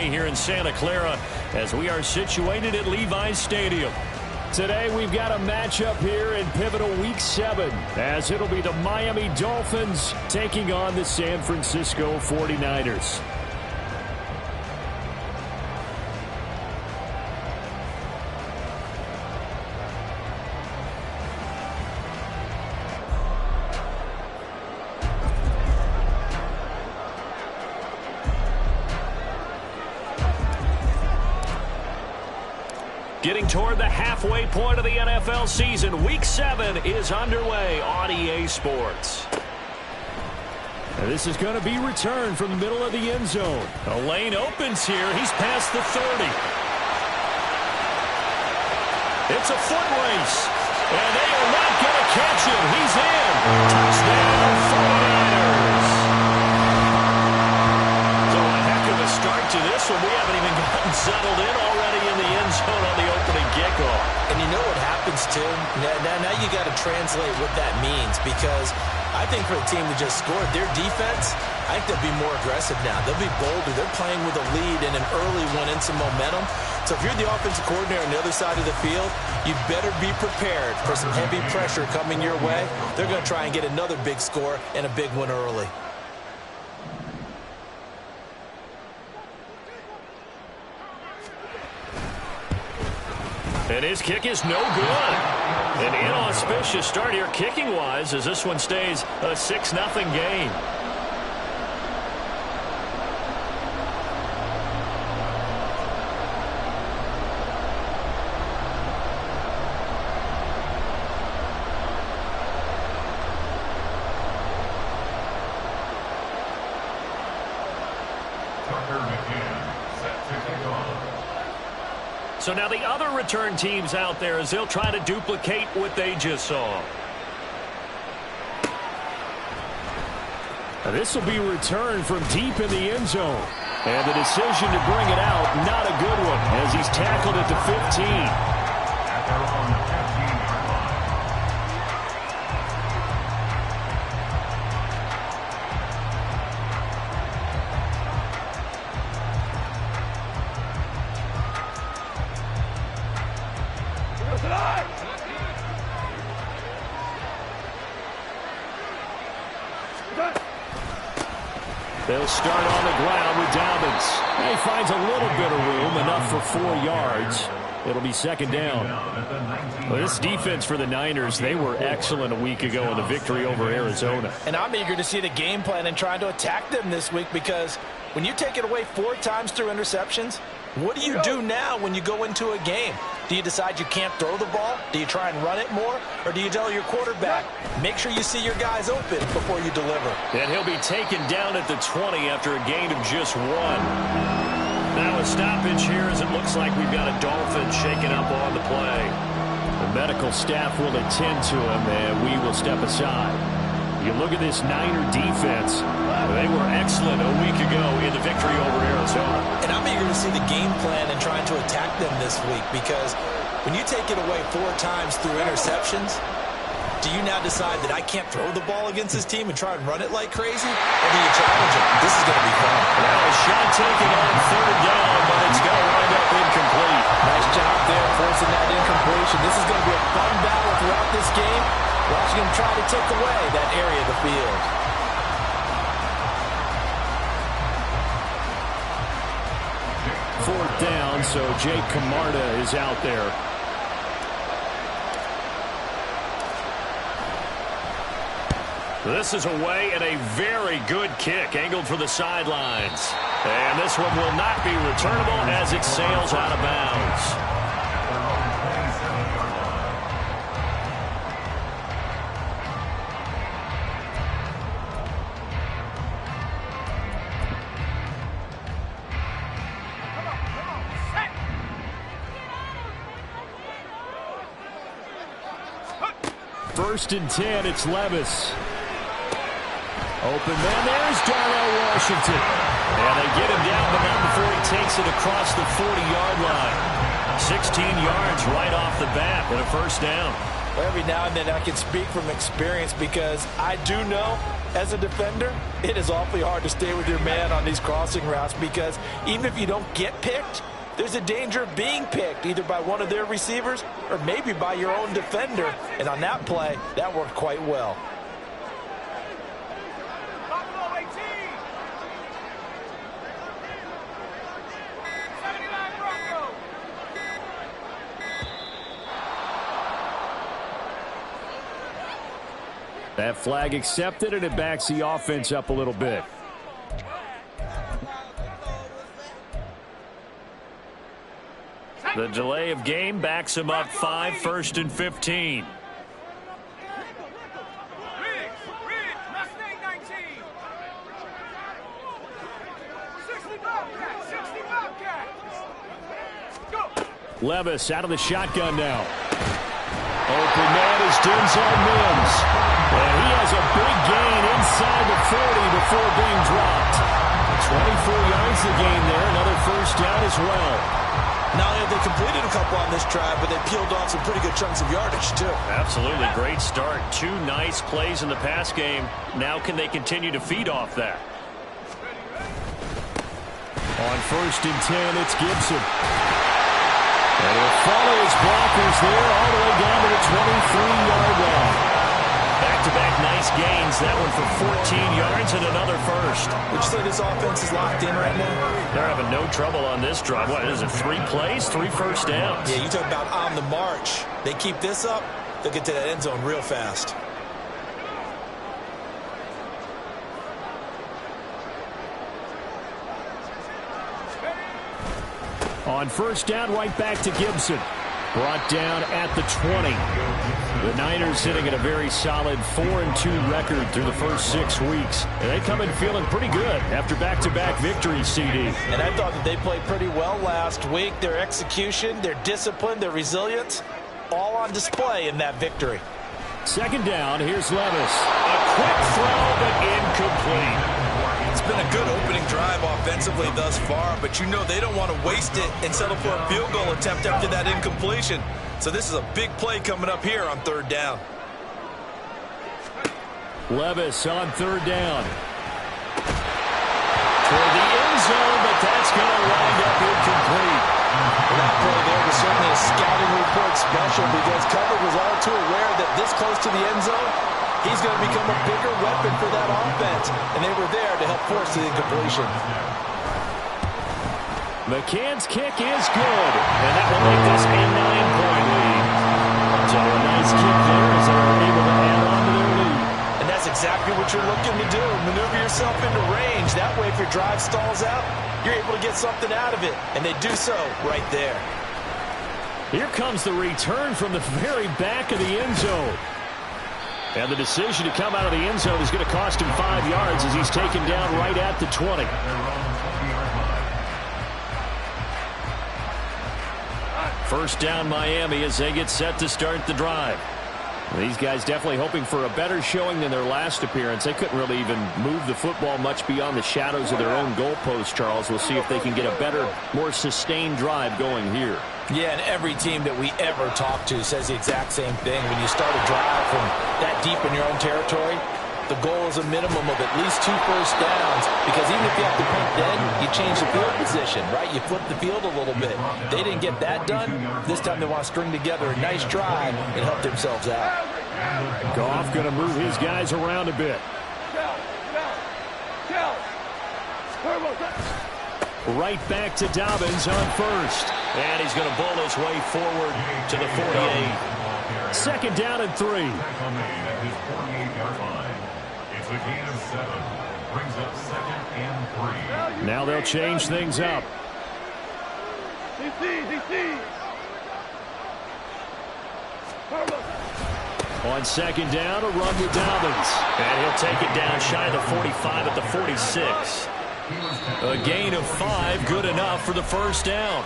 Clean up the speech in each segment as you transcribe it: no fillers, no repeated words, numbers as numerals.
day here in Santa Clara as we are situated at Levi's Stadium. Today we've got a matchup here in pivotal Week 7 as it'll be the Miami Dolphins taking on the San Francisco 49ers. Getting toward the halfway point of the NFL season, Week 7 is underway on EA Sports. And this is going to be returned from the middle of the end zone. A lane opens here. He's past the 30. It's a foot race, and they are not going to catch him. He's in. Touchdown, 49ers. So a heck of a start to this one. We haven't even gotten settled in already in the end zone on the opening kickoff. And you know what happens, too? Now you got to translate what that means, because I think for a team that just scored, their defense, I think they'll be more aggressive now. They'll be bolder. They're playing with a lead and an early one and some momentum. So if you're the offensive coordinator on the other side of the field, you better be prepared for some heavy pressure coming your way. They're going to try and get another big score and a big one early. And his kick is no good. An inauspicious start here kicking-wise as this one stays a 6-0 game. So now the other return teams out there as they'll try to duplicate what they just saw. Now this will be returned from deep in the end zone. And the decision to bring it out, not a good one, as he's tackled at the 15. They'll start on the ground with Dobbins. He finds a little bit of room, enough for 4 yards. It'll be second down. Well, this defense for the Niners, they were excellent a week ago in the victory over Arizona. And I'm eager to see the game plan and trying to attack them this week, because when you take it away 4 times through interceptions, what do you do now when you go into a game? Do you decide you can't throw the ball? Do you try and run it more? Or do you tell your quarterback, make sure you see your guys open before you deliver? And he'll be taken down at the 20 after a gain of just 1. Now a stoppage here as it looks like we've got a Dolphin shaking up on the play. The medical staff will attend to him, and we will step aside. You look at this Niner defense. They were excellent a week ago in the victory over Arizona. And I'm eager to see the game plan and trying to attack them this week, because when you take it away 4 times through interceptions, do you now decide that I can't throw the ball against this team and try and run it like crazy? Or do you challenge it? This is going to be fun. Now a shot taken on 3rd down, but it's going to wind up incomplete. Nice job there forcing that incompletion. This is going to be a fun battle throughout this game. Watching him try to take away that area of the field. Fourth down, so Jake Camarda is out there. This is away, and a very good kick angled for the sidelines. And this one will not be returnable as it sails out of bounds. First and 10, it's Levis. Open man, there's Darnell Washington. And they get him down, but not before he takes it across the 40-yard line. 16 yards right off the bat and a first down. Every now and then I can speak from experience because I do know as a defender it is awfully hard to stay with your man on these crossing routes because even if you don't get picked, there's a danger of being picked either by one of their receivers or maybe by your own defender. And on that play, that worked quite well. That flag accepted, and it backs the offense up a little bit. The delay of game backs him up 5, 1st and 15. Levis out of the shotgun now. Open man is Denzel Mims. And he has a big gain inside the 40 before being dropped. 24 yards the gain there. Another first down as well. Not only have they completed a couple on this drive, but they peeled off some pretty good chunks of yardage, too. Absolutely. Great start. 2 nice plays in the pass game. Now can they continue to feed off that? On 1st and 10, it's Gibson. And he'll follow his blockers there all the way down to the 23-yard line. Back-to-back nice gains. That one for 14 yards and another first. Would you say this offense is locked in right now? They're having no trouble on this drive. What is it, 3 plays, 3 first downs? Yeah, you talk about on the march. They keep this up, they'll get to that end zone real fast. On 1st down, right back to Gibson. Brought down at the 20. The Niners sitting at a very solid 4-2 record through the first 6 weeks. And they come in feeling pretty good after back-to-back victories, CD. And I thought that they played pretty well last week. Their execution, their discipline, their resilience, all on display in that victory. 2nd down, here's Levis. A quick throw, but incomplete. It's been a good opening drive offensively thus far, but you know they don't want to waste it and settle for a field goal attempt after that incompletion. So this is a big play coming up here on 3rd down. Levis on 3rd down. Toward the end zone, but that's going to wind up incomplete. That play there was certainly a scouting report special because cover was all too aware that this close to the end zone, he's going to become a bigger weapon for that offense. And they were there to help force the incompletion. McCann's kick is good. And that will make this a 9-point lead. So a nice kick there as they were able to add on to their lead. And that's exactly what you're looking to do. Maneuver yourself into range. That way if your drive stalls out, you're able to get something out of it. And they do so right there. Here comes the return from the very back of the end zone. And the decision to come out of the end zone is going to cost him 5 yards as he's taken down right at the 20. First down Miami as they get set to start the drive. These guys definitely hoping for a better showing than their last appearance. They couldn't really even move the football much beyond the shadows of their own goalpost, Charles. We'll see if they can get a better, more sustained drive going here. Yeah, and every team that we ever talk to says the exact same thing. When you start a drive from that deep in your own territory, the goal is a minimum of at least 2 first downs, because even if you have to punt then, you change the field position, right? You flip the field a little bit. They didn't get that done. This time they want to string together a nice drive and help themselves out. Goff going to move his guys around a bit. Right back to Dobbins on 1st. And he's going to bull his way forward to the 48. 2nd down and 3. It's a gain of 7. Brings up 2nd and 3. Now they'll change things up. On 2nd down, a run with Dobbins. And he'll take it down shy of the 45 at the 46. A gain of 5, good enough for the first down.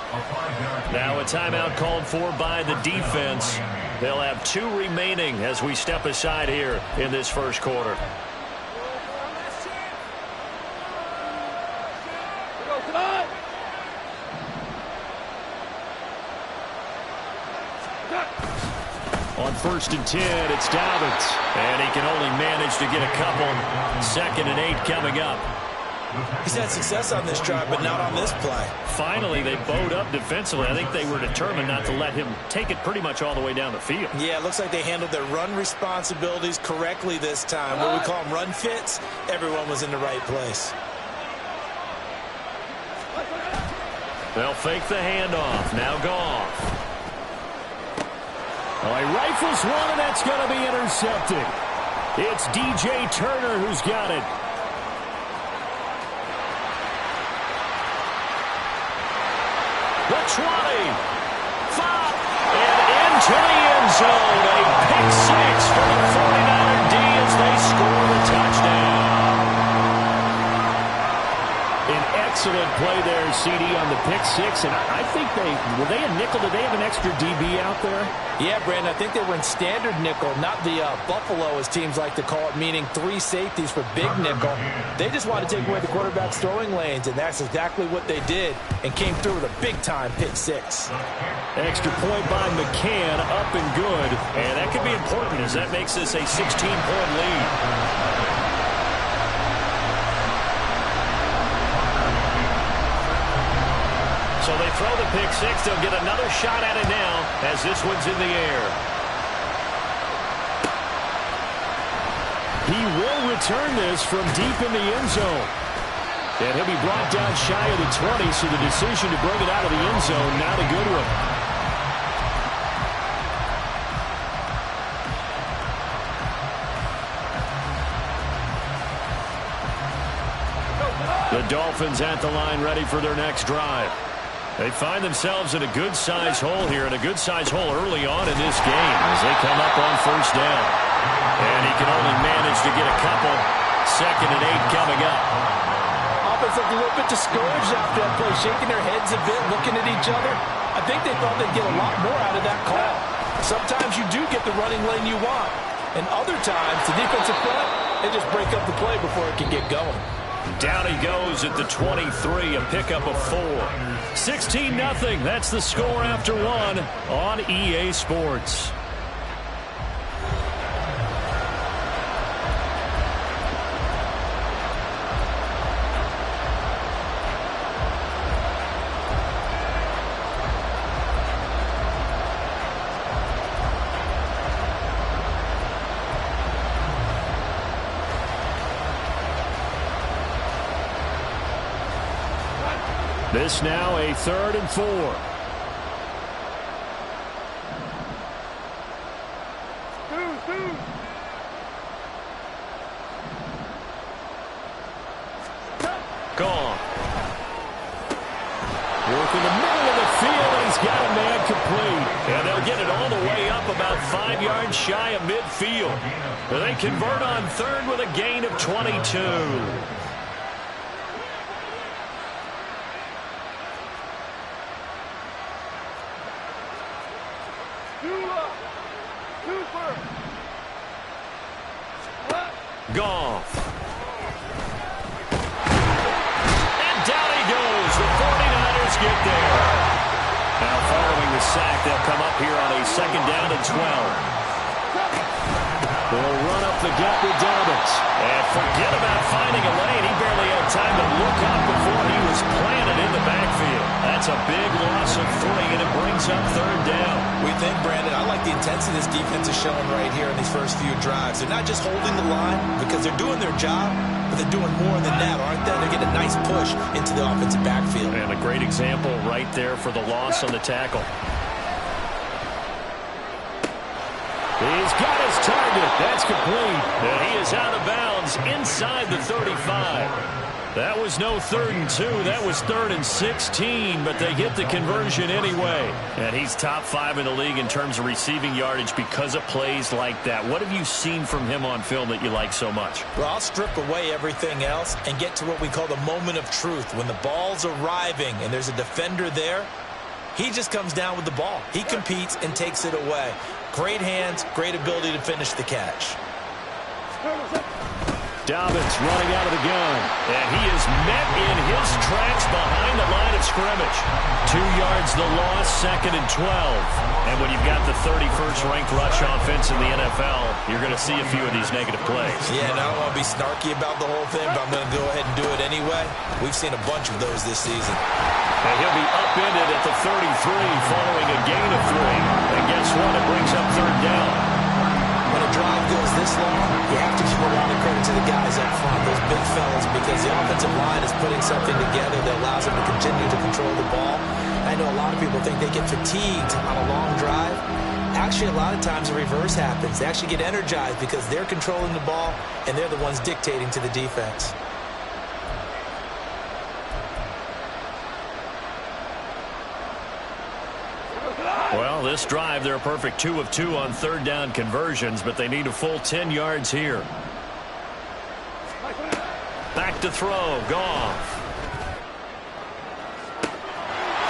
Now a timeout called for by the defense. They'll have 2 remaining as we step aside here in this first quarter. On On 1st and 10, it's Dobbins. And he can only manage to get a couple. 2nd and 8 coming up. He's had success on this drive, but not on this play. Finally, they bowed up defensively. I think they were determined not to let him take it pretty much all the way down the field. Yeah, it looks like they handled their run responsibilities correctly this time. What we call them run fits, everyone was in the right place. They'll fake the handoff. Now Goff. Oh, he rifles one, and that's going to be intercepted. It's DJ Turner who's got it. The 20, 5, and into the end zone. A pick six for the 49er D as they score the touchdown. An excellent play there, CD, on the pick six. And I think were they a nickel? Did they have an extra DB out there? Yeah, Brandon, I think they were in standard nickel, not the Buffalo, as teams like to call it, meaning 3 safeties for big nickel. They just wanted to take away the quarterback's throwing lanes, and that's exactly what they did, and came through with a big-time pick six. Extra point by McCann, up and good. And that could be important as that makes this a 16-point lead. So they throw the pick six. They'll get another shot at it now as this one's in the air. He will return this from deep in the end zone. And he'll be brought down shy of the 20, so the decision to bring it out of the end zone, not a good one. The Dolphins at the line, ready for their next drive. They find themselves in a good-sized hole here, and a good-sized hole early on in this game as they come up on 1st down. And he can only manage to get a couple. 2nd and 8 coming up. Offense looked a little bit discouraged after that play, shaking their heads a bit, looking at each other. I think they thought they'd get a lot more out of that call. Sometimes you do get the running lane you want, and other times the defensive front, they just break up the play before it can get going. Down he goes at the 23, a pickup of 4. 16-0. That's the score after 1 on EA Sports. This now a 3rd and 4. Gone. Work in the middle of the field, and he's got a man complete. And they'll get it all the way up about 5 yards shy of midfield. They convert on 3rd with a gain of 22. Goff. And down he goes. The 49ers get there. Now following the sack, they'll come up here on a 2nd down and 12. They'll run up the gut with Dobbins. And forget about finding a lane. He barely had time to look up before he was planted in the backfield. That's a big loss of 3, and it brings up 3rd down. We think, Brandon, I like the intensity this defense is showing right here in these first few drives. They're not just holding the line because they're doing their job, but they're doing more than that, aren't they? They're getting a nice push into the offensive backfield. And a great example right there for the loss on the tackle. He's got his target. That's complete. And he is out of bounds inside the 35. That was no 3rd and 2. That was 3rd and 16, but they get the conversion anyway. And he's top 5 in the league in terms of receiving yardage because of plays like that. What have you seen from him on film that you like so much? Well, I'll strip away everything else and get to what we call the moment of truth. When the ball's arriving and there's a defender there, he just comes down with the ball. He competes and takes it away. Great hands, great ability to finish the catch. Dobbins running out of the gun. And he is met in his tracks behind the line of scrimmage. 2 yards the loss, 2nd and 12. And when you've got the 31st ranked rush offense in the NFL, you're going to see a few of these negative plays. Yeah, and I don't want to be snarky about the whole thing, but I'm going to go ahead and do it anyway. We've seen a bunch of those this season. And he'll be upended at the 33 following a gain of 3. And guess what? It brings up 3rd down. When a drive goes this long, you have to give a lot of credit to the guys up front, those big fellas, because the offensive line is putting something together that allows them to continue to control the ball. I know a lot of people think they get fatigued on a long drive. Actually, a lot of times the reverse happens. They actually get energized because they're controlling the ball, and they're the ones dictating to the defense. Well, this drive, they're a perfect 2 of 2 on 3rd down conversions, but they need a full 10 yards here. Back to throw, Goff.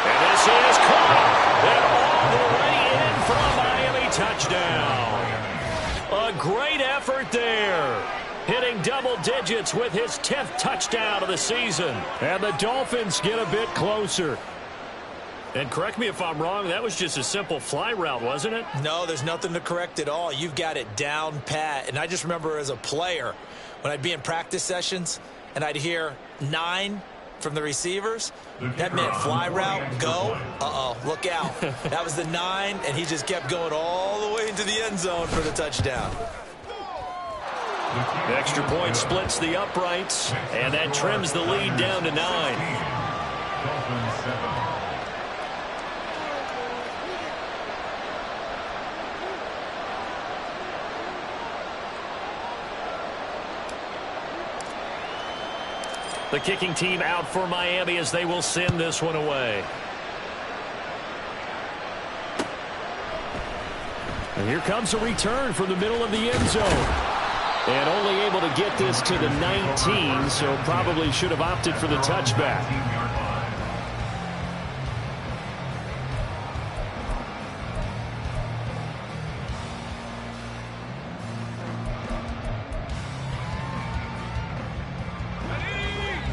And this is caught. And all the way in for a Miami touchdown. A great effort there. Hitting double digits with his 10th touchdown of the season. And the Dolphins get a bit closer. And correct me if I'm wrong, that was just a simple fly route, wasn't it? No, there's nothing to correct at all. You've got it down pat. And I just remember as a player, when I'd be in practice sessions and I'd hear 9 from the receivers, that meant fly route, go. Uh-oh, look out. That was the 9, and he just kept going all the way into the end zone for the touchdown. The extra point splits the uprights, and that trims the lead down to 9. The kicking team out for Miami as they will send this one away. And here comes a return from the middle of the end zone. And only able to get this to the 19, so probably should have opted for the touchback.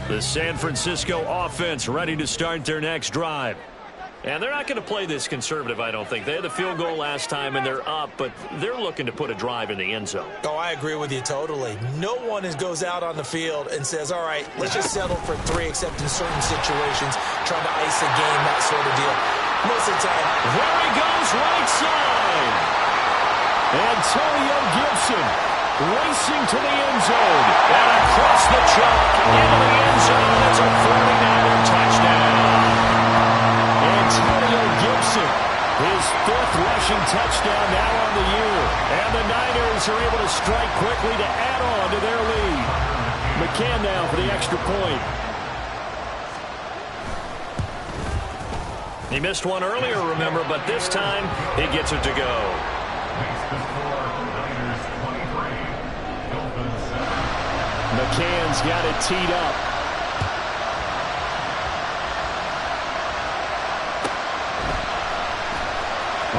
The San Francisco offense ready to start their next drive. And they're not going to play this conservative, I don't think. They had the field goal last time, and they're up, but they're looking to put a drive in the end zone. Oh, I agree with you totally. No one goes out on the field and says, all right, let's just settle for 3, except in certain situations, trying to ice a game, that sort of deal. Most of the time, there he goes, right side. Antonio Gibson racing to the end zone. And across the chalk into the end zone. It's a 49er touchdown. Antonio Gibson, his 5th rushing touchdown now on the year. And the Niners are able to strike quickly to add on to their lead. McCann now for the extra point. He missed one earlier, remember, but this time he gets it to go. McCann's got it teed up.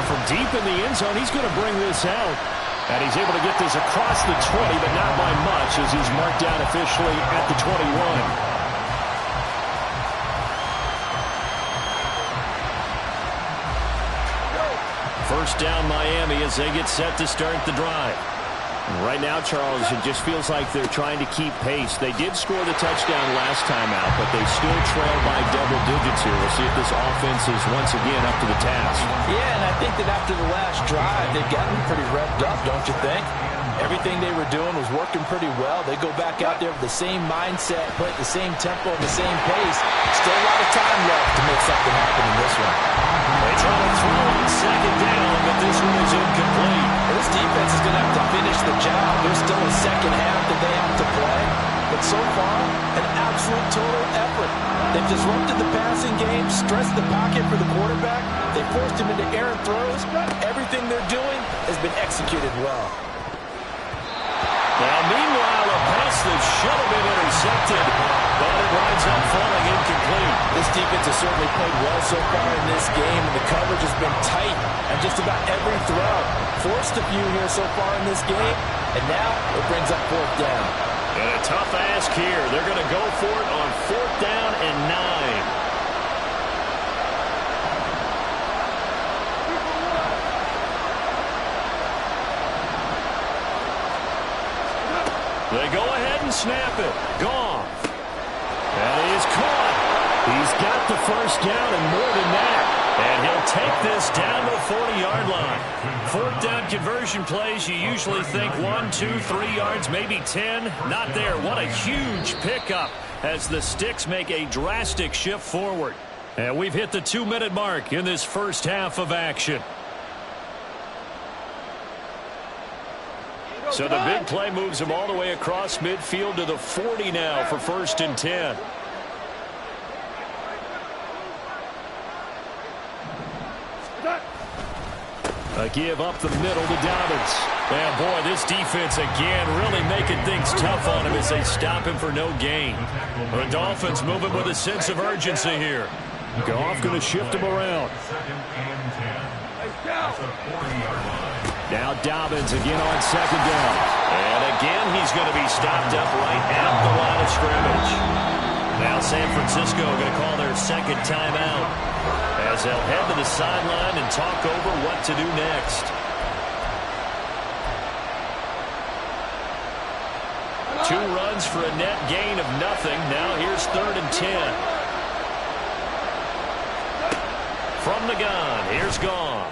From deep in the end zone, he's going to bring this out. And he's able to get this across the 20, but not by much, as he's marked out officially at the 21. First down Miami as they get set to start the drive. Right now, Charles, it just feels like they're trying to keep pace. They did score the touchdown last time out, but they still trail by double digits here. We'll see if this offense is once again up to the task. Yeah, and I think that after the last drive, they've gotten pretty revved up, don't you think? Everything they were doing was working pretty well. They go back out there with the same mindset, play at the same tempo and the same pace. Still a lot of time left to make something happen in this one. They try to throw on 2nd down, but this one is incomplete. This defense is going to have to finish the job. There's still a second half that they have to play. But so far, an absolute total effort. They've disrupted the passing game, stressed the pocket for the quarterback. They forced him into errant throws. Everything they're doing has been executed well. Now, meanwhile, a pass that should have been intercepted, but it winds up falling incomplete. This defense has certainly played well so far in this game, and the coverage has been tight on just about every throw. Forced a few here so far in this game, and now it brings up 4th down. And a tough ask here. They're going to go for it on 4th down and 9. They go ahead and snap it. Goff. And he is caught. He's got the first down and more than that. And he'll take this down to the 40-yard line. 4th down conversion plays, you usually think 1, 2, 3 yards, maybe 10. Not there. What a huge pickup as the Sticks make a drastic shift forward. And we've hit the 2-minute mark in this first half of action. So the big play moves him all the way across midfield to the 40 now for 1st and 10. A give up the middle to Dobbins. And boy, this defense again really making things tough on him as they stop him for no gain. The Dolphins moving with a sense of urgency here. Goff going to shift him around. Now Dobbins again on 2nd down. And again he's going to be stopped up right at the line of scrimmage. Now San Francisco going to call their 2nd timeout as they'll head to the sideline and talk over what to do next. Two runs for a net gain of nothing. Now here's 3rd and 10. From the gun, here's Goff.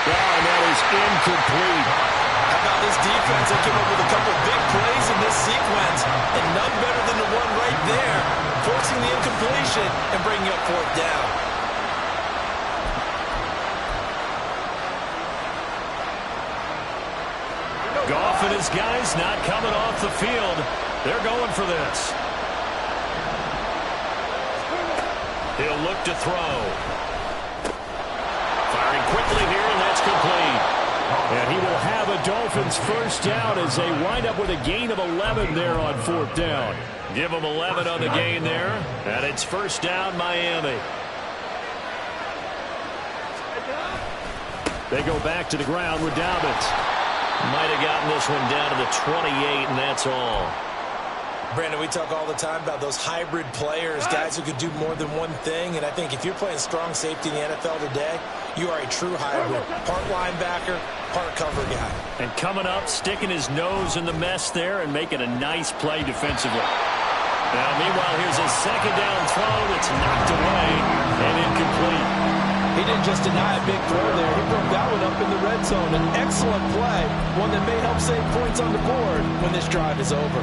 Oh, and that is incomplete. How about this defense? They came up with a couple of big plays in this sequence, and none better than the one right there, forcing the incompletion and bringing up 4th down. Goff and his guys not coming off the field. They're going for this. He'll look to throw. Firing quickly here, and that's complete. And he will have a Dolphins first down as they wind up with a gain of 11 there on 4th down. Give them 11 on the gain there, and it's 1st down Miami. They go back to the ground with Dobbins. Might have gotten this one down to the 28, and that's all. Brandon, we talk all the time about those hybrid players, guys who could do more than one thing. And I think if you're playing strong safety in the NFL today, you are a true hybrid. Part linebacker, part cover guy. And coming up, sticking his nose in the mess there and making a nice play defensively. Now, meanwhile, here's a 2nd down throw that's knocked away and incomplete. He didn't just deny a big throw there. He broke that one up in the red zone. An excellent play, one that may help save points on the board when this drive is over.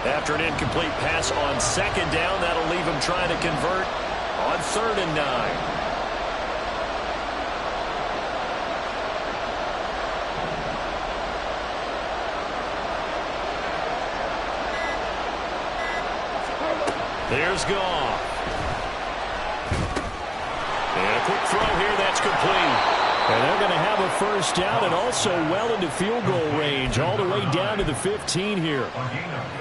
After an incomplete pass on 2nd down, that'll leave him trying to convert on 3rd and 9. There's Goff. And a quick throw here, that's complete. And they're going to have a first down and also well into field goal range, all the way down to the 15 here.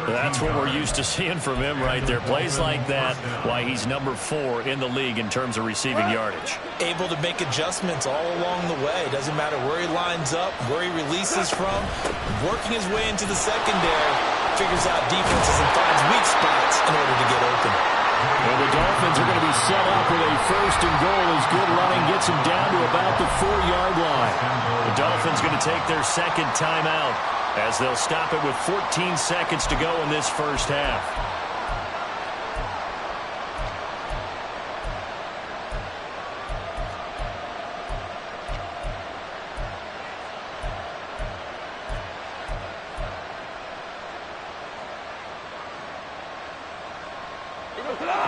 That's what we're used to seeing from him right there. Plays like that, why he's number 4 in the league in terms of receiving yardage. Able to make adjustments all along the way. Doesn't matter where he lines up, where he releases from. Working his way into the secondary, figures out defenses and finds weak spots in order to get open. And the Dolphins are going to be set up with a 1st and goal as good running gets them down to about the 4-yard line. The Dolphins going to take their 2nd timeout as they'll stop it with 14 seconds to go in this first half.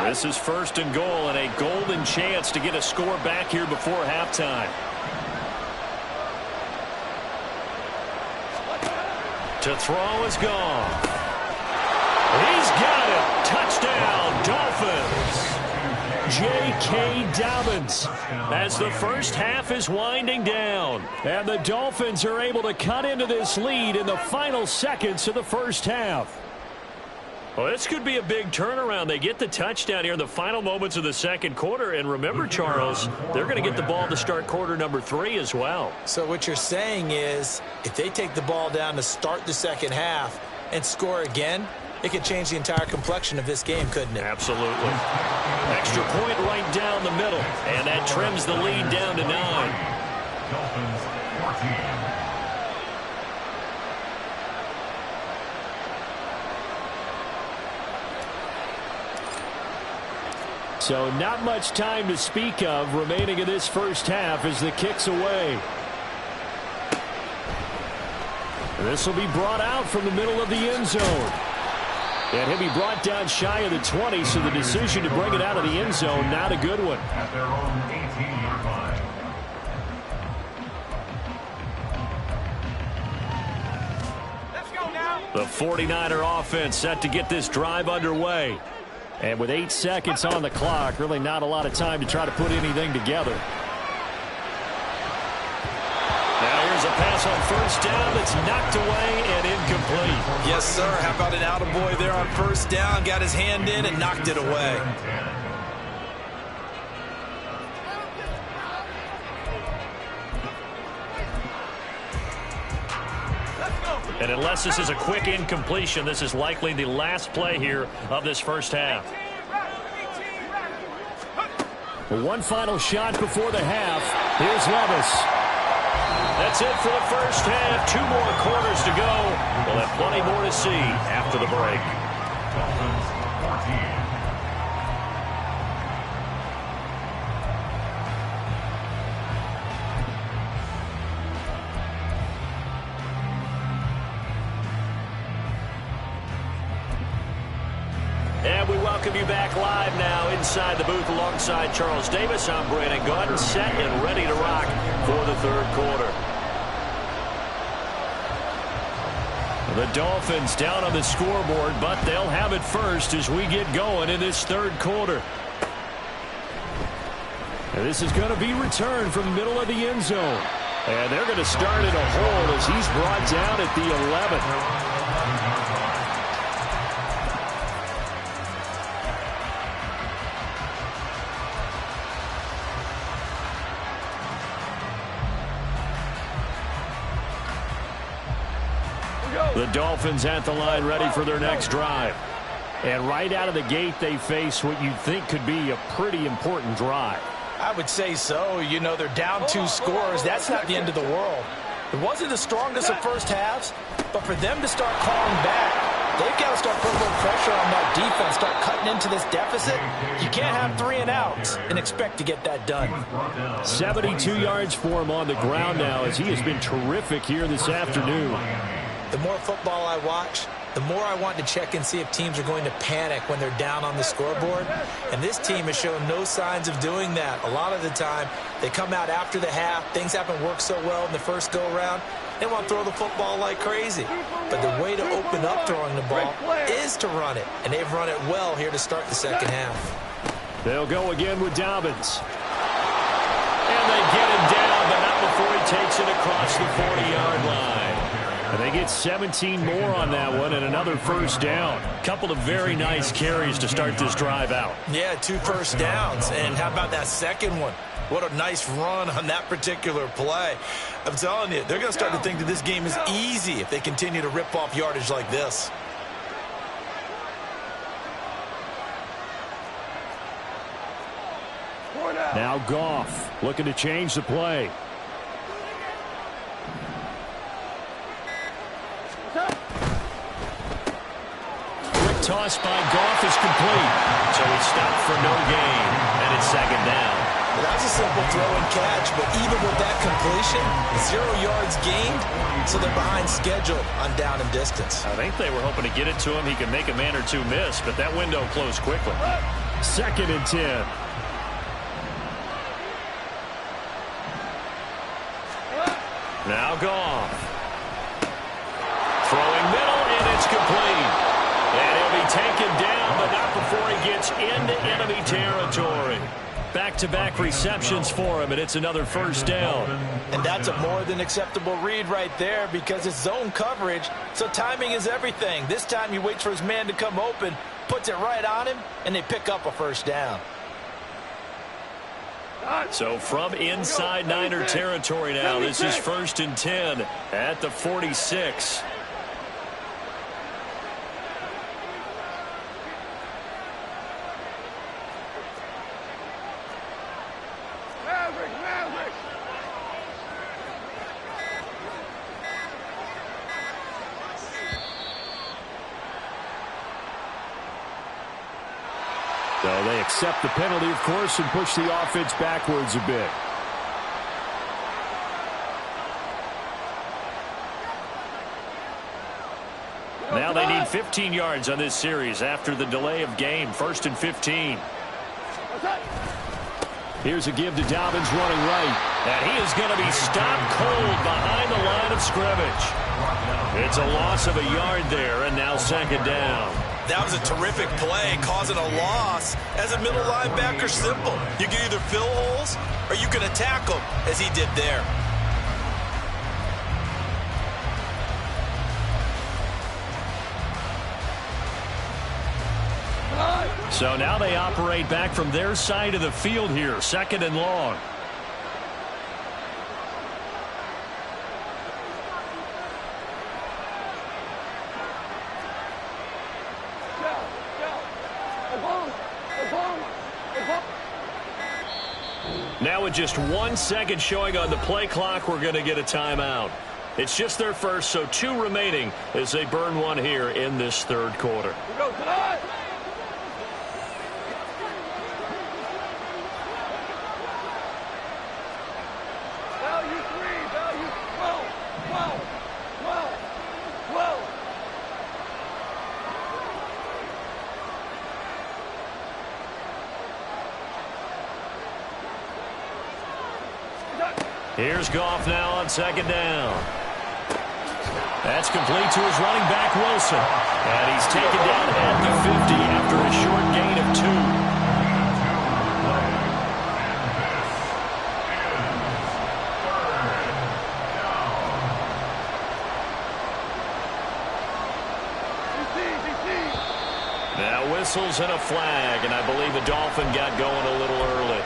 This is 1st and goal and a golden chance to get a score back here before halftime. To throw is gone. He's got it. Touchdown, Dolphins. J.K. Dobbins as the first half is winding down. And the Dolphins are able to cut into this lead in the final seconds of the first half. Well, this could be a big turnaround. They get the touchdown here in the final moments of the second quarter. And remember, Charles, they're going to get the ball to start quarter number 3 as well. So what you're saying is if they take the ball down to start the second half and score again, it could change the entire complexion of this game, couldn't it? Absolutely. Extra point right down the middle. And that trims the lead down to 9. Dolphins 14. So not much time to speak of remaining in this first half as the kick's away. And this will be brought out from the middle of the end zone. And he'll be brought down shy of the 20, so the decision to bring it out of the end zone, not a good one. At their own 18-yard line. Let's go now. The 49er offense set to get this drive underway. And with 8 seconds on the clock, really not a lot of time to try to put anything together. Now here's a pass on first down that's knocked away and incomplete. Yes, sir. How about an attaboy there on first down? Got his hand in and knocked it away. And unless this is a quick incompletion, this is likely the last play here of this first half. One final shot before the half. Here's Levis. That's it for the first half. 2 more quarters to go. We'll have plenty more to see after the break. Dolphins 14. And we welcome you back live now inside the booth alongside Charles Davis. I'm Brandon Gaudin, set and ready to rock for the third quarter. The Dolphins down on the scoreboard, but they'll have it first as we get going in this third quarter. And this is going to be returned from the middle of the end zone. And they're going to start in a hold as he's brought down at the 11. The Dolphins at the line ready for their next drive. And right out of the gate, they face what you'd think could be a pretty important drive. I would say so. You know, they're down 2 scores. That's not the end of the world. It wasn't the strongest of first halves, but for them to start calling back, they've got to start putting a little pressure on that defense, start cutting into this deficit. You can't have 3 and outs and expect to get that done. 72 yards for him on the ground now as he has been terrific here this afternoon. The more football I watch, the more I want to check and see if teams are going to panic when they're down on the scoreboard. And this team has shown no signs of doing that. A lot of the time, they come out after the half. Things haven't worked so well in the first go-around. They want to throw the football like crazy. But the way to open up throwing the ball is to run it. And they've run it well here to start the second half. They'll go again with Dobbins. And they get him down, but not before he takes it across the 40-yard line. And they get 17 more on that one and another first down. Couple of very nice carries to start this drive out. Yeah, 2 first downs. And how about that second one? What a nice run on that particular play. I'm telling you, they're going to start to think that this game is easy if they continue to rip off yardage like this. Now Goff looking to change the play. Toss by Goff is complete. So it's stopped for no gain. And it's second down. Well, that was a simple throw and catch, but even with that completion, 0 yards gained, so they're behind schedule on down and distance. I think they were hoping to get it to him. He could make a man or 2 miss, but that window closed quickly. 2nd and 10. Now Goff. Throwing middle, and it's complete. And he'll be be taken down, but not before he gets into enemy territory. Back-to-back receptions for him, and it's another first down. And that's a more than acceptable read right there because it's zone coverage, so timing is everything. This time he waits for his man to come open, puts it right on him, and they pick up a first down. So from inside Niner territory now, this is 1st and 10 at the 46. So they accept the penalty, of course, and push the offense backwards a bit. Now they need 15 yards on this series after the delay of game. 1st and 15. Here's a give to Dobbins running right. And he is going to be stopped cold behind the line of scrimmage. It's a loss of a yard there, and now 2nd down. That was a terrific play, causing a loss. As a middle linebacker, simple. You can either fill holes or you can attack them, as he did there. So now they operate back from their side of the field here, 2nd and long. Now with just 1 second showing on the play clock, we're going to get a timeout. It's just their first, so 2 remaining as they burn one here in this 3rd quarter. Here's Goff now on 2nd down. That's complete to his running back, Wilson. And he's taken down at the 50 after a short gain of 2. Now whistles and a flag, and I believe the Dolphin got going a little early.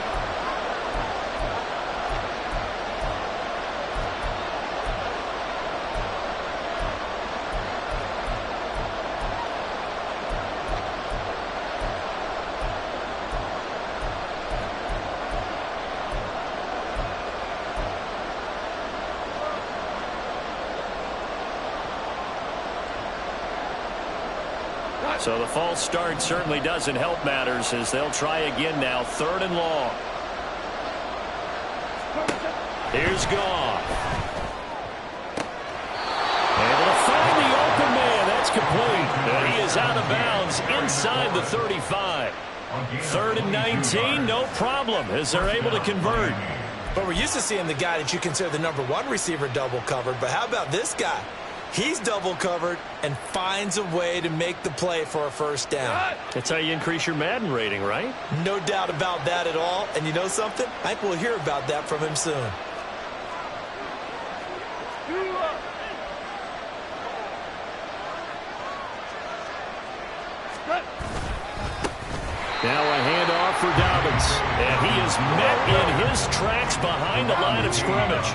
So the false start certainly doesn't help matters as they'll try again now. 3rd and long. Here's Goff. Able to find the open man. That's complete. And he is out of bounds inside the 35. 3rd and 19, no problem as they're able to convert. But we're used to seeing the guy that you consider the #1 receiver double covered. But how about this guy? He's double covered and finds a way to make the play for a first down. That's how you increase your Madden rating, right? No doubt about that at all. And you know something? I think we'll hear about that from him soon. Now a handoff for Dobbins. And he is met in his tracks behind the line of scrimmage.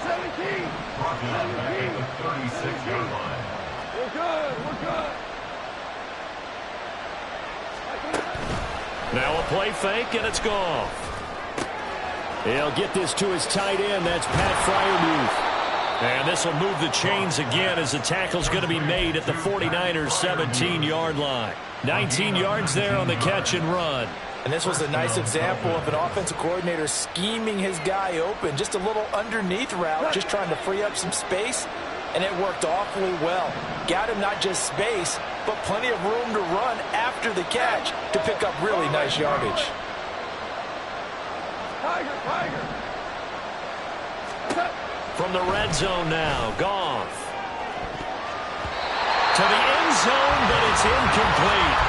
17. Brought down back at the 36-yard line. We're good. We're good. Now a play fake, and it's gone. He'll get this to his tight end. That's Pat Freiermuth. And this will move the chains again as the tackle's going to be made at the 49ers' 17-yard line. 19 yards there on the catch and run. And this was a nice example of an offensive coordinator scheming his guy open. Just a little underneath route, just trying to free up some space, and it worked awfully well. Got him not just space, but plenty of room to run after the catch to pick up really nice yardage. From the red zone now, Goff. To the end zone, but It's incomplete.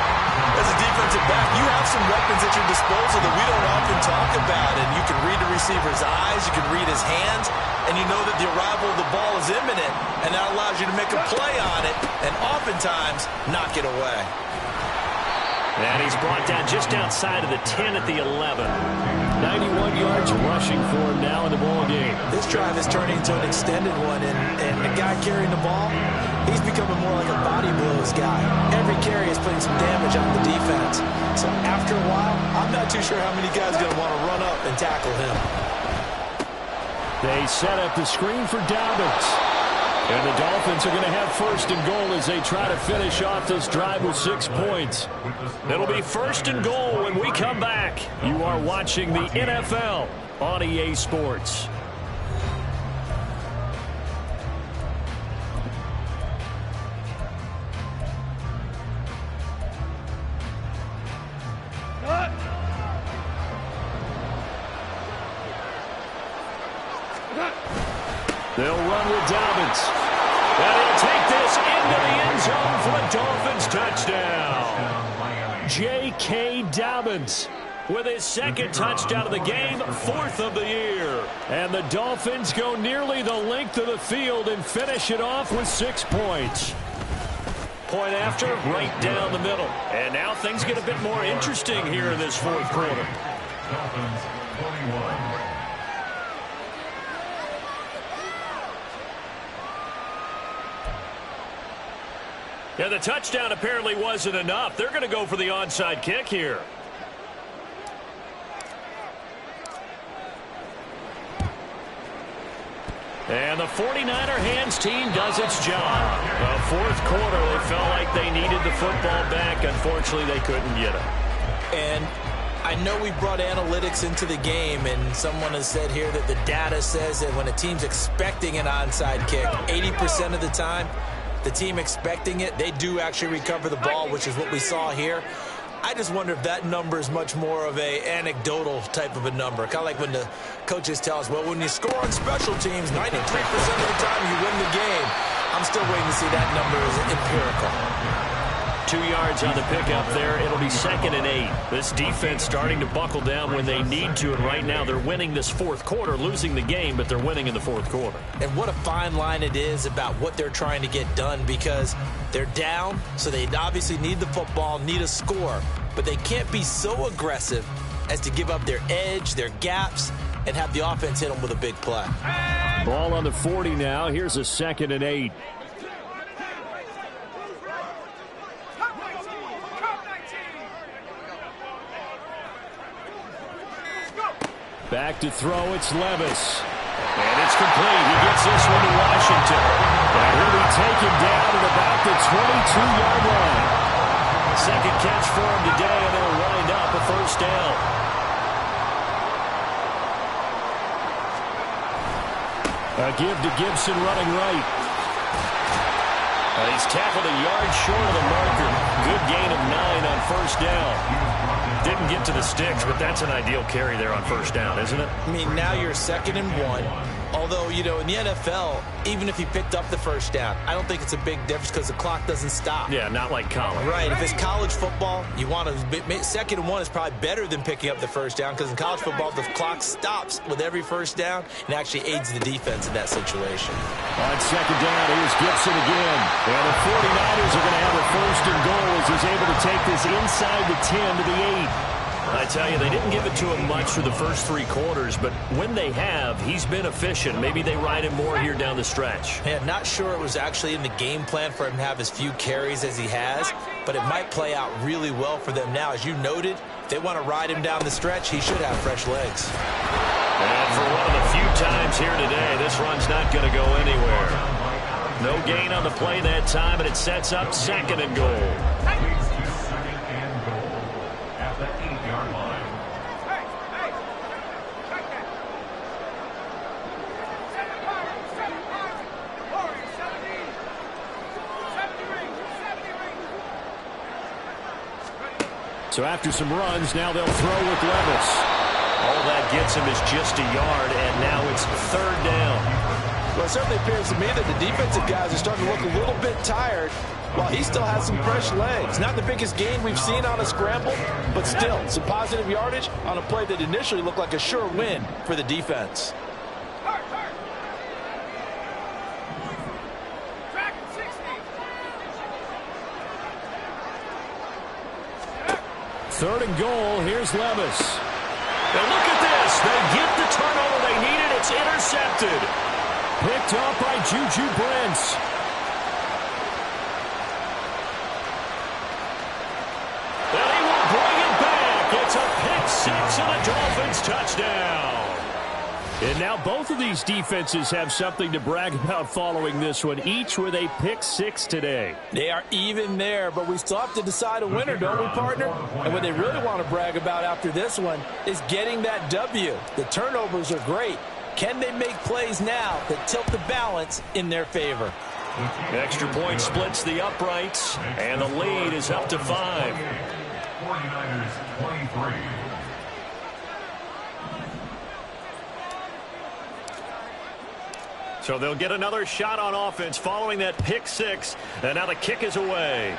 As a defensive back, you have some weapons at your disposal that we don't often talk about. And you can read the receiver's eyes, you can read his hands, and you know that the arrival of the ball is imminent. And that allows you to make a play on it and oftentimes knock it away. And he's brought down just outside of the 10 at the 11. 91 yards rushing for him now in the ball game. This drive is turning into an extended one, and the guy carrying the ball, he's becoming more like a body blows guy. Every carry is putting some damage on the defense. So after a while, I'm not too sure how many guys are going to want to run up and tackle him. They set up the screen for Dobbins. And the Dolphins are going to have first and goal as they try to finish off this drive with 6 points. It'll be first and goal when we come back. You are watching the NFL on EA Sports. They'll run with Dobbins. And he'll take this into the end zone for a Dolphins touchdown. J.K. Dobbins with his second touchdown of the game, 4th of the year. And the Dolphins go nearly the length of the field and finish it off with 6 points. Point after, right down the middle. And now things get a bit more interesting here in this 4th quarter. Dolphins 21. Yeah, the touchdown apparently wasn't enough. They're going to go for the onside kick here. And the 49er hands team does its job. The 4th quarter, they felt like they needed the football back. Unfortunately, they couldn't get it. And I know we brought analytics into the game, and someone has said here that the data says that when a team's expecting an onside kick, 80% of the time, the team expecting it, they do actually recover the ball, which is what we saw here. I just wonder if that number is much more of a anecdotal type of a number. Kind of like when the coaches tell us, well, when you score on special teams, 93% of the time you win the game. I'm still waiting to see that number is empirical. 2 yards on the pickup there. It'll be 2nd and 8. This defense starting to buckle down when they need to, and right now they're winning this 4th quarter, losing the game, but they're winning in the 4th quarter. And what a fine line it is about what they're trying to get done, because they're down, so they obviously need the football, need a score, but they can't be so aggressive as to give up their edge, their gaps, and have the offense hit them with a big play. Ball on the 40 now. Here's a 2nd and 8. Back to throw, it's Levis. And it's complete. He gets this one to Washington. And he'll be taken down at about the 22-yard line. Second catch for him today, and it'll wind up a first down. A give to Gibson running right. He's tackled a yard short of the marker. Good gain of 9 on first down. Didn't get to the sticks, but that's an ideal carry there on first down, isn't it? I mean, now you're 2nd and 1. Although, you know, in the NFL, even if he picked up the first down, I don't think it's a big difference because the clock doesn't stop. Yeah, not like college. Right. If it's college football, you want to 2nd and 1 is probably better than picking up the first down, because in college football, the clock stops with every first down and actually aids the defense in that situation. On 2nd down, here's Gibson again. And the 49ers are going to have a first and goal as he's able to take this inside the 10 to the 8. I tell you, they didn't give it to him much for the first 3 quarters, but when they have, he's been efficient. Maybe they ride him more here down the stretch. Yeah, not sure it was actually in the game plan for him to have as few carries as he has, but it might play out really well for them now. As you noted, if they want to ride him down the stretch, he should have fresh legs. And for one of the few times here today, this run's not going to go anywhere. No gain on the play that time, and it sets up 2nd and goal. So after some runs, now they'll throw with Levis. All that gets him is just a yard, and now it's 3rd down. Well, it certainly appears to me that the defensive guys are starting to look a little bit tired while he still has some fresh legs. Not the biggest gain we've seen on a scramble, but still some positive yardage on a play that initially looked like a sure win for the defense. Third and goal, here's Levis. And look at this. They get the turnover they needed. It's intercepted. Picked up by Juju Brents. And he will bring it back. It's a pick six and a Dolphins touchdown. And now both of these defenses have something to brag about following this one, each with a pick six today. They are even there, but we still have to decide a winner, don't we, partner? And what they really want to brag about after this one is getting that W. The turnovers are great. Can they make plays now that tilt the balance in their favor? Extra point splits the uprights, and the lead is up to 5. 49ers 23. So they'll get another shot on offense following that pick six, and now the kick is away.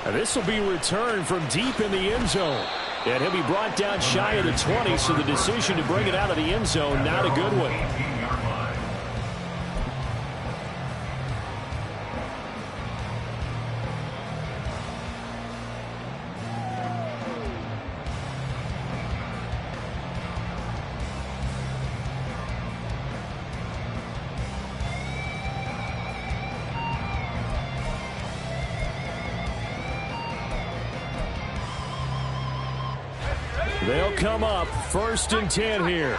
And this will be returned from deep in the end zone. And he'll be brought down shy of the 20, so the decision to bring it out of the end zone, not a good one. 18-yard line. They'll come up 1st and 10 here.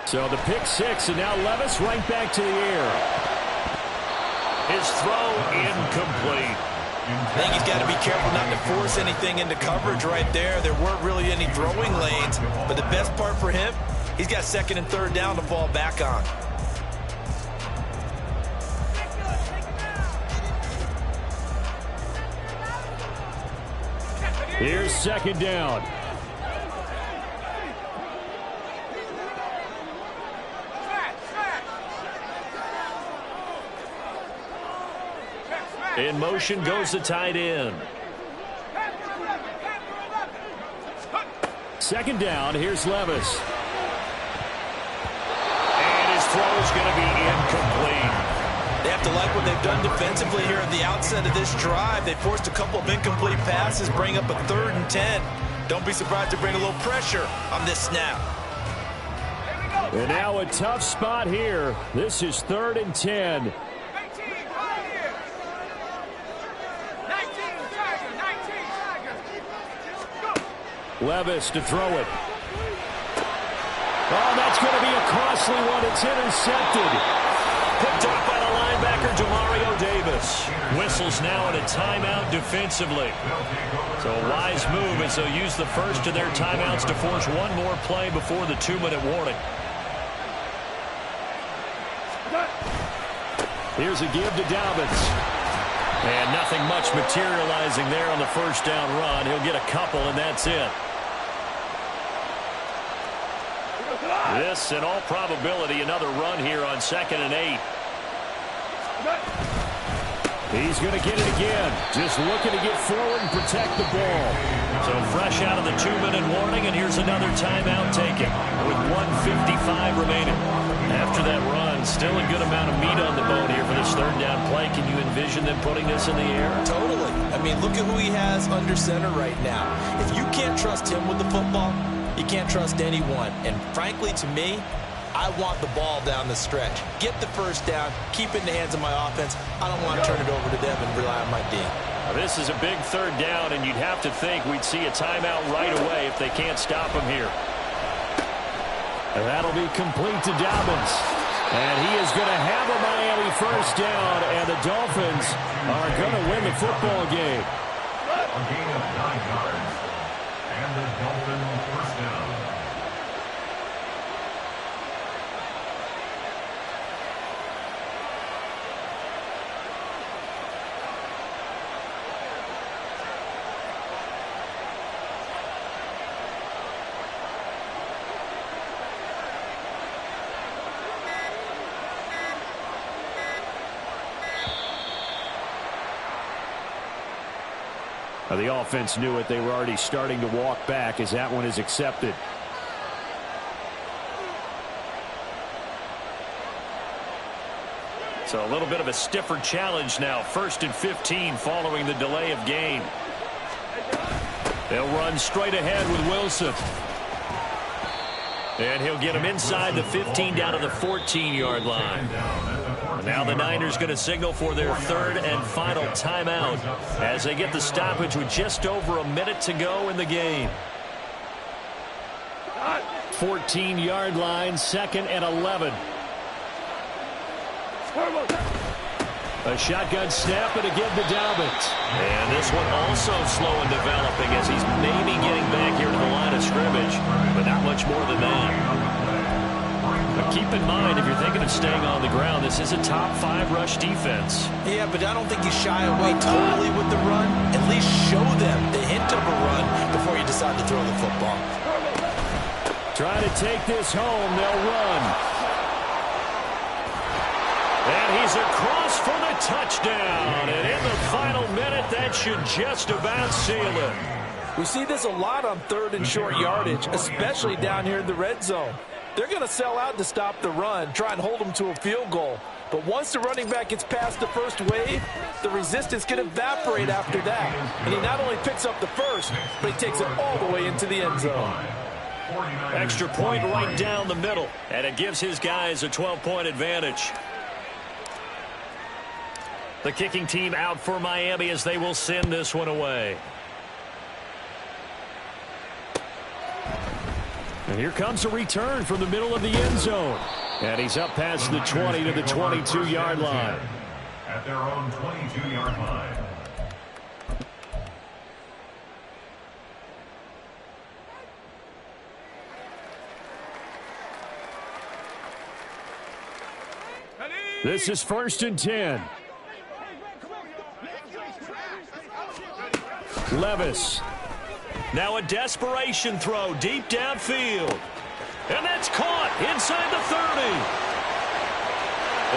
So the pick six, and now Levis right back to the air. His throw incomplete. I think he's got to be careful not to force anything into coverage right there. There weren't really any throwing lanes, but the best part for him, he's got 2nd and 3rd down to fall back on. Here's 2nd down. In motion goes the tight end. 2nd down, here's Levis. And his throw is going to be incomplete. They have to like what they've done defensively here at the outset of this drive. They forced a couple of incomplete passes, bring up a 3rd and 10. Don't be surprised to bring a little pressure on this snap. And now a tough spot here. This is 3rd and 10. Levis to throw it. Oh, that's going to be a costly one. It's intercepted. Picked up by the linebacker, Demario Davis. Whistles now at a timeout defensively. So a wise move as they'll use the first of their timeouts to force one more play before the 2-minute warning. Here's a give to Dobbins. And nothing much materializing there on the 1st down run. He'll get a couple, and that's it. This, in all probability, another run here on 2nd and 8. He's going to get it again. Just looking to get forward and protect the ball. So fresh out of the 2-minute warning, and here's another timeout taken with 1:55 remaining. After that run, still a good amount of meat on the bone here for this 3rd down play. Can you envision them putting this in the air? Totally. I mean, look at who he has under center right now. If you can't trust him with the football, you can't trust anyone. And frankly, to me, I want the ball down the stretch. Get the 1st down, keep it in the hands of my offense. I don't want to turn it over to them and rely on my D. Now, this is a big 3rd down, and you'd have to think we'd see a timeout right away if they can't stop him here. And that'll be complete to Dobbins. And he is going to have a Miami 1st down, and the Dolphins are going to win the football game. A gain of 9 yards. And the Dolphins 1st down. The offense knew it. They were already starting to walk back as that one is accepted. So a little bit of a stiffer challenge now. 1st and 15 following the delay of game. They'll run straight ahead with Wilson. And he'll get him inside the 15 down to the 14-yard line. Now the Niners going to signal for their 3rd and final timeout as they get the stoppage with just over a minute to go in the game. 14-yard line, 2nd and 11. A shotgun snap and again to Dawg. And this one also slow in developing as he's maybe getting back here to the line of scrimmage, but not much more than that. But keep in mind, if you're thinking of staying on the ground, this is a top 5 rush defense. Yeah, but I don't think you shy away totally with the run. At least show them the hint of a run before you decide to throw the football. Try to take this home. They'll run. And he's across for the touchdown. And in the final minute, that should just about seal it. We see this a lot on 3rd and short yardage, especially down here in the red zone. They're going to sell out to stop the run, try and hold them to a field goal. But once the running back gets past the first wave, the resistance can evaporate after that. And he not only picks up the first, but he takes it all the way into the end zone. Extra point right down the middle. And it gives his guys a 12-point advantage. The kicking team out for Miami as they will send this one away. And here comes a return from the middle of the end zone. And he's up past the 20 to the 22-yard line. At their own 22-yard line. This is 1st and 10. Levis. Now a desperation throw deep downfield. And that's caught inside the 30.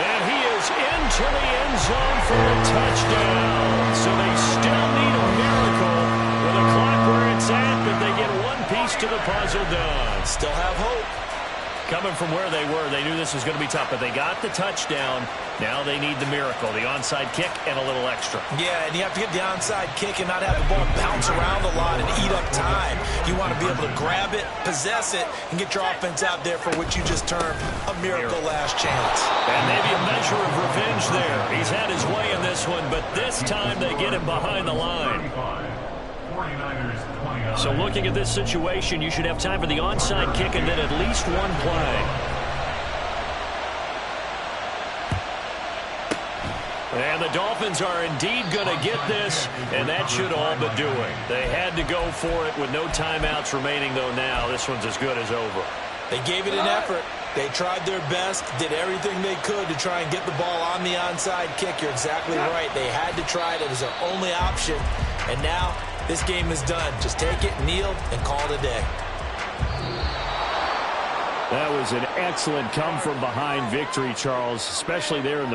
And he is into the end zone for a touchdown. So they still need a miracle with a clock where it's at, but they get one piece to the puzzle done. Still have hope. Coming from where they were, they knew this was going to be tough, but they got the touchdown. Now they need the miracle, the onside kick and a little extra. Yeah, and you have to get the onside kick and not have the ball bounce around a lot and eat up time. You want to be able to grab it, possess it, and get your offense out there for what you just termed a miracle last chance. And maybe a measure of revenge there. He's had his way in this one, but this time they get him behind the line. 49ers 29. So looking at this situation, you should have time for the onside kick and then at least one play. And the Dolphins are indeed going to get this, and that should all but do it. They had to go for it with no timeouts remaining, though now this one's as good as over. They gave it an effort. They tried their best, did everything they could to try and get the ball on the onside kick. You're exactly right. They had to try it. It was their only option. And now this game is done. Just take it, kneel, and call it a day. That was an excellent come-from-behind victory, Charles, especially there in the